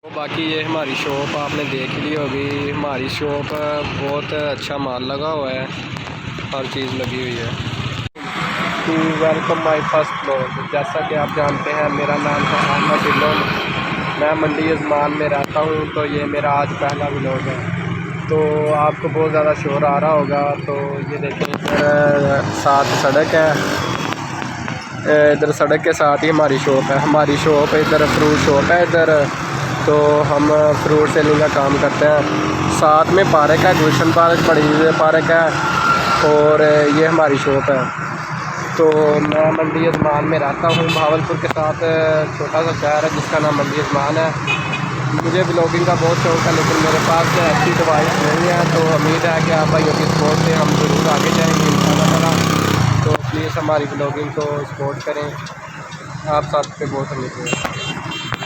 तो बाकी ये हमारी शॉप आपने देख ली होगी। हमारी शॉप बहुत अच्छा माल लगा हुआ है, हर चीज़ लगी हुई है। तो वेलकम माय फर्स्ट ब्लॉग। जैसा कि आप जानते हैं मेरा नाम है अहमद इलोन, मैं मंडी अजमान में रहता हूँ। तो ये मेरा आज पहला ब्लॉग है। तो आपको बहुत ज़्यादा शोर आ रहा होगा। तो ये देखें, इधर साथ सड़क है, इधर सड़क के साथ ही हमारी शॉप है। हमारी शॉप इधर फ्रूट शॉप है इधर। तो हम फ्रूट सेलिंग का काम करते हैं। साथ में पार्क है, गुलशन पार्क, बड़ी पार्क है, और ये हमारी शॉप है। तो मैं मंडी अजमान में रहता हूँ। भावलपुर के साथ छोटा सा शहर है जिसका नाम मंडी अजमान है। मुझे ब्लॉगिंग का बहुत शौक है, लेकिन मेरे पास अच्छी डिवाइस नहीं है। तो उम्मीद है कि आप भाइयों की सपोर्ट से हम ज़रूर आगे जाएंगे इंशाल्लाह। तो प्लीज़ हमारी ब्लॉगिंग को सपोर्ट करें, आप साथ पे बहुत उम्मीद है।